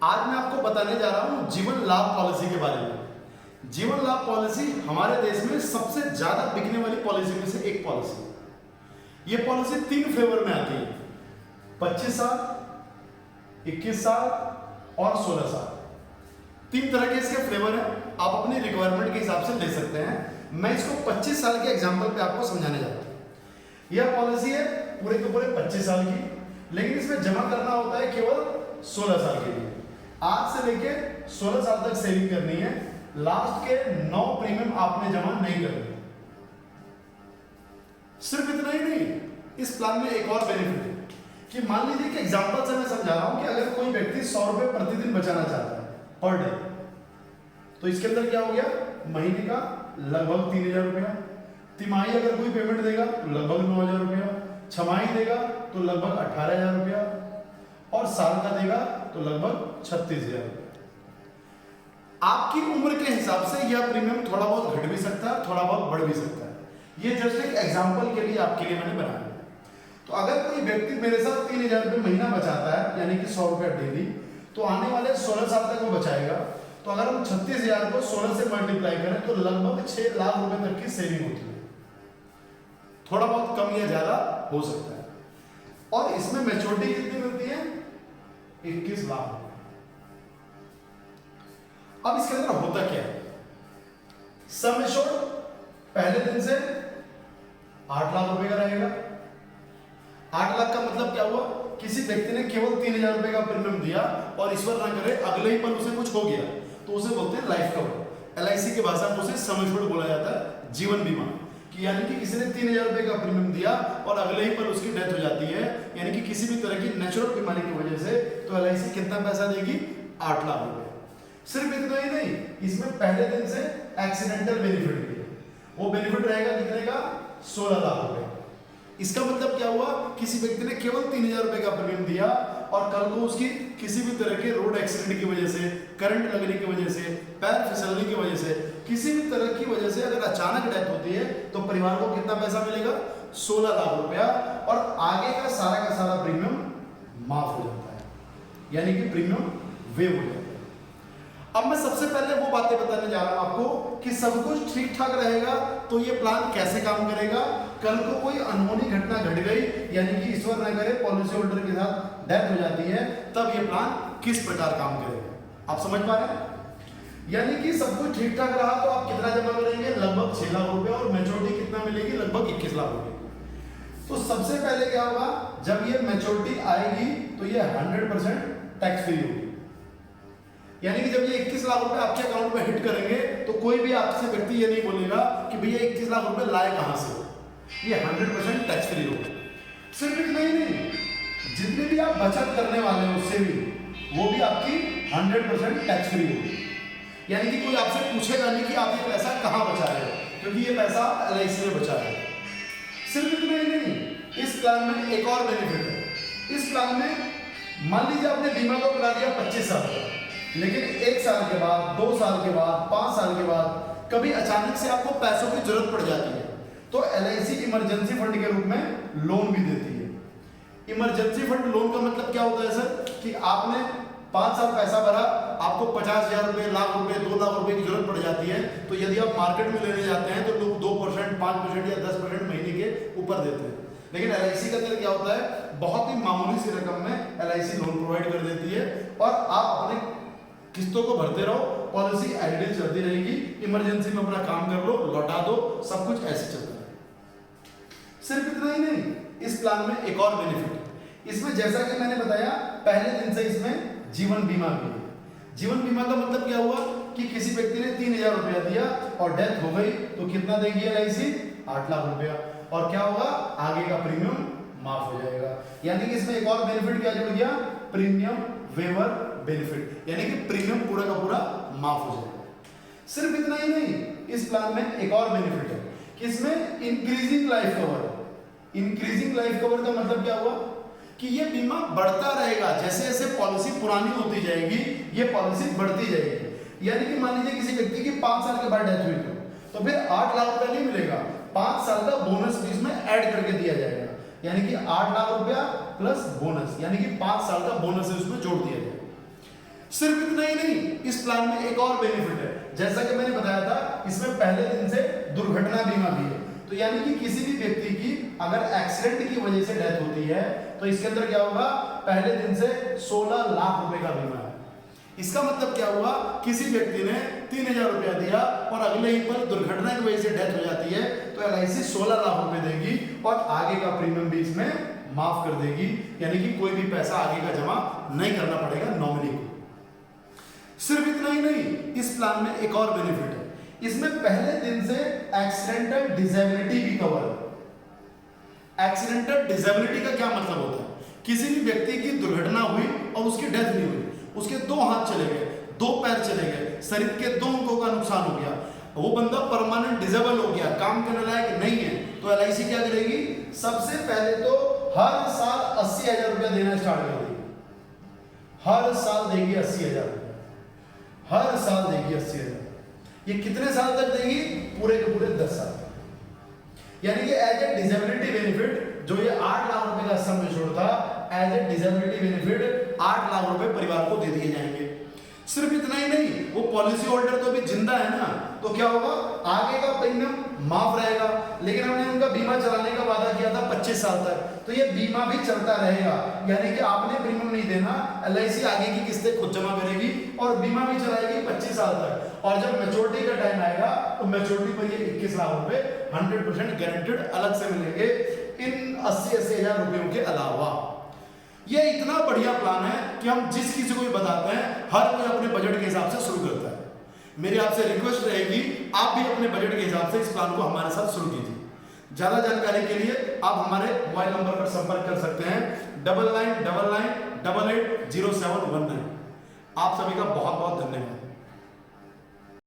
आज मैं आपको बताने जा रहा हूं जीवन लाभ पॉलिसी के बारे में। जीवन लाभ पॉलिसी हमारे देश में सबसे ज्यादा बिकने वाली पॉलिसी में से एक पॉलिसी है। ये पॉलिसी 3 फ्लेवर में आती है, 25 साल, 21 साल और 16 साल। 3 तरह के इसके फ्लेवर हैं, आप अपनी रिक्वायरमेंट के हिसाब से ले सकते हैं। मैं इसको 25 साल के एग्जाम्पल पे आपको समझाने जा रहा हूं। यह पॉलिसी है पूरे के पूरे 25 साल की, लेकिन इसमें जमा करना होता है केवल 16 साल के लिए। आज से लेके 16 साल तक सेविंग करनी है। लास्ट के 9 प्रीमियम आपने जमा नहीं करने। सिर्फ इतना ही नहीं, इस प्लान में एक और बेनिफिट है कि मान लीजिए कि एग्जांपल से मैं समझा रहा हूं कि अगर कोई व्यक्ति 100 रुपए प्रतिदिन बचाना चाहता है पर डे, तो इसके अंदर क्या हो गया, महीने का लगभग 3000 रुपया, तिमाही अगर कोई पेमेंट देगा तो लगभग 9000 रुपया, छमाही देगा तो लगभग 18000 रुपया और साल का देगा तो लगभग 36000 रुपया। आपकी उम्र के हिसाब से यह प्रीमियम थोड़ा बहुत घट भी सकता है, थोड़ा बहुत बढ़ भी सकता है। ये जस्ट एक एग्जांपल के लिए आपके लिए मैंने बनाया। तो अगर कोई व्यक्ति मेरे साथ 3000 रुपये महीना बचाता है, यानी कि 100 रुपया डेली, तो आने वाले 16 साल तक वो बचाएगा। तो अगर हम 36000 को 16 से मल्टीप्लाई करें तो लगभग 6 लाख रुपए तक की सेविंग होती है। थोड़ा बहुत कम या ज्यादा हो सकता है। और इसमें मैच्योरिटी कितनी मिलती है, 21 लाख। अब इसके अंदर होता क्या है, सम एश्योर्ड पहले दिन से 8 लाख रुपए का रहेगा। 8 लाख का मतलब क्या हुआ, किसी व्यक्ति ने केवल 3000 रुपए का प्रीमियम दिया और ईश्वर ना करे अगले ही पल उसे कुछ हो गया, तो उसे बोलते हैं लाइफ कवर। एलआईसी की भाषा में उसे सम एश्योर्ड बोला जाता है, जीवन बीमा। कि यानी कि किसी ने 3000 रुपए का प्रीमियम दिया और अगले ही पल उसकी डेथ हो जाती है, यानी कि किसी भी तरह की नेचुरल बीमारी की वजह से, तो एलआईसी कितना पैसा देगी, 8 लाख रुपए। सिर्फ इतना ही नहीं, इसमें पहले दिन से एक्सीडेंटल बेनिफिट भी है। वो बेनिफिट रहेगा कितने का, 16 लाख रुपए। इसका मतलब क्या हुआ, किसी व्यक्ति ने केवल 3000 रुपए का प्रीमियम दिया और कल को उसकी किसी भी तरह के रोड एक्सीडेंट की वजह से, करंट लगने की वजह से, पैर फिसलने की वजह से, किसी भी तरह की वजह से अगर अचानक डेथ होती है, तो परिवार को कितना पैसा मिलेगा, 16 लाख रुपया। और आगे का सारा प्रीमियम माफ हो जाता है, यानी कि प्रीमियम वेव हो जाता है। अब मैं सबसे पहले वो बातें बताने जा रहा हूं आपको कि सब कुछ ठीक ठाक रहेगा तो ये प्लान कैसे काम करेगा। कल को कोई अनहोनी घटना घट गई, यानी कि ईश्वर न करे पॉलिसी होल्डर के साथ डेथ हो जाती है, तब ये प्लान किस प्रकार काम करेगा, आप समझ पा रहे हैं। यानी कि सब कुछ ठीक ठाक रहा तो आप कितना जमा करेंगे, लगभग 6 लाख रुपए, और मैच्योरिटी कितना मिलेगी, लगभग 21 लाख रुपए। तो सबसे पहले क्या होगा, जब ये मैच्योरिटी आएगी तो ये 100% टैक्स फ्री होगी। यानी कि जब ये 21 लाख रुपए आपके अकाउंट में हिट करेंगे तो कोई भी आपसे व्यक्ति ये नहीं बोलेगा कि भैया 21 लाख रुपए लाए कहां से, ये 100% टैक्स फ्री होगा। सिर्फ इतना ही नहीं, जितने भी आप बचत करने वाले हैं उससे भी, वो भी आपकी 100% टैक्स फ्री होगी। यानी कि कोई आपसे पूछेगा नहीं कि आप ये पैसा कहां बचा रहे हो, क्योंकि ये पैसा एलआईसी में बचा रहे हो। सिर्फ इतना ही नहीं, इस प्लान में एक और बेनिफिट है। इस प्लान में मान लीजिए आपने बीमा को करा दिया 25 साल का, लेकिन 1 साल के बाद, 2 साल के बाद, 5 साल के बाद कभी अचानक से आपको पैसों की जरूरत पड़ जाती है, तो एलआईसी इमरजेंसी फंड के रूप में लोन भी देती है। इमरजेंसी फंड लोन का मतलब क्या होता है सर, कि आपने 5 साल पैसा भरा, आपको 50,000 रुपए, लाख रुपए, 2 लाख रुपए की जरूरत पड़ जाती है, तो यदि आप मार्केट में लेने जाते हैं तो लोग 2%, 5% या 10% महीने के ऊपर देते हैं। लेकिन एलआईसी के अंदर क्या होता है, बहुत ही मामूली सी रकम में एलआईसी लोन प्रोवाइड कर देती है और आप अपने किस्तों को भरते रहो, पॉलिसी आइडियल चलती रहेगी, इमरजेंसी में अपना काम कर लो, लौटा दो, सब कुछ ऐसे चलता है। सिर्फ इतना ही नहीं, इस प्लान में एक और बेनिफिट है। इसमें जैसा कि मैंने बताया, पहले दिन से इसमें जीवन बीमा भी है। जीवन बीमा का मतलब क्या हुआ कि किसी व्यक्ति ने 3000 रुपया दिया और डेथ हो गई, तो कितना देगी एलआईसी, 8 लाख रुपया। और क्या होगा, आगे का प्रीमियम माफ हो जाएगा। यानी कि इसमें एक और बेनिफिट क्या जुड़ गया, प्रीमियम वेवर बेनिफिट, यानी कि प्रीमियम पूरा का पूरा माफ हो जाएगा। सिर्फ इतना ही नहीं, इस प्लान में एक और बेनिफिट है कि इसमें इंक्रीजिंग लाइफ कवर है। इंक्रीजिंग लाइफ कवर का मतलब क्या हुआ कि ये बीमा बढ़ता रहेगा, जैसे जैसे पॉलिसी पुरानी होती जाएगी ये पॉलिसी बढ़ती जाएगी। यानी कि मान लीजिए किसी व्यक्ति की 5 साल के बाद डेथ हुई तो फिर 8 लाख रुपया नहीं मिलेगा, 5 साल का बोनस भी इसमें ऐड करके दिया जाएगा। यानी कि 8 लाख रुपया प्लस बोनस, यानी कि 5 साल का बोनस उसमें जोड़ दिया जाएगा। सिर्फ इतना ही नहीं, इस प्लान में एक और बेनिफिट है। जैसा कि मैंने बताया था, इसमें पहले दिन से दुर्घटना बीमा भी है। तो यानी कि किसी भी व्यक्ति की अगर एक्सीडेंट की वजह से डेथ होती है तो इसके अंदर क्या होगा, पहले दिन से 16 लाख रुपए का बीमा है। इसका मतलब क्या हुआ, किसी व्यक्ति ने 3000 रुपया दिया और अगले ही पल दुर्घटना की वजह से डेथ हो जाती है तो एलआईसी 16 लाख रुपए देगी और आगे का प्रीमियम भी इसमें माफ कर देगी, यानी कि कोई भी पैसा आगे का जमा नहीं करना पड़ेगा नॉमिनी को। सिर्फ इतना ही नहीं, इस प्लान में एक और बेनिफिट है, इसमें पहले दिन से एक्सीडेंटल डिसेबिलिटी भी कवर है। एक्सीडेंटल डिसेबिलिटी का क्या मतलब होता है, किसी भी व्यक्ति की दुर्घटना हुई और उसकी डेथ नहीं हुई, उसके 2 हाथ चले गए, 2 पैर चले गए, शरीर के 2 अंगों का नुकसान हो गया, वो बंदा परमानेंट डिसेबल हो गया, काम करने लायक नहीं है, तो एलआईसी क्या करेगी, सबसे पहले तो हर साल 80,000 रुपया देना स्टार्ट कर देगी। हर साल देगी 80,000 रुपया, हर साल देगी 80,000। ये कितने साल तक देगी, पूरे के पूरे 10 साल तक। यानी कि एज ए डिसेबिलिटी बेनिफिट जो ये 8 लाख रुपए का सम एश्योर्ड था, as a disability benefit 8 lakh रुपए परिवार को दे दिए जाएंगे। सिर्फ इतना ही नहीं, वो पॉलिसी होल्डर तो भी जिंदा है ना, तो क्या होगा, आगे का प्रीमियम माफ रहेगा, लेकिन हमने उनका बीमा चलाने का वादा किया था 25 साल तक, तो ये बीमा भी चलता रहेगा। यानी कि आपने प्रीमियम नहीं देना, एलआईसी आगे की किस्तें खुद जमा करेगी और बीमा भी चलाएगी 25 साल तक, और जब मैच्योरिटी का टाइम आएगा तो मैच्योरिटी पर ये 21 लाख रुपए 100% गारंटेड अलग से मिलेंगे इन 80,000 रुपयों के अलावा। ये इतना बढ़िया प्लान है कि हम जिस किसी को भी बताते हैं, हर कोई अपने बजट के हिसाब से शुरू करता है। मेरी आपसे रिक्वेस्ट रहेगी, आप भी अपने बजट के हिसाब से इस प्लान को हमारे साथ शुरू कीजिए। ज्यादा जानकारी के लिए आप हमारे मोबाइल नंबर पर संपर्क कर सकते हैं 9999880719। आप सभी का बहुत बहुत धन्यवाद।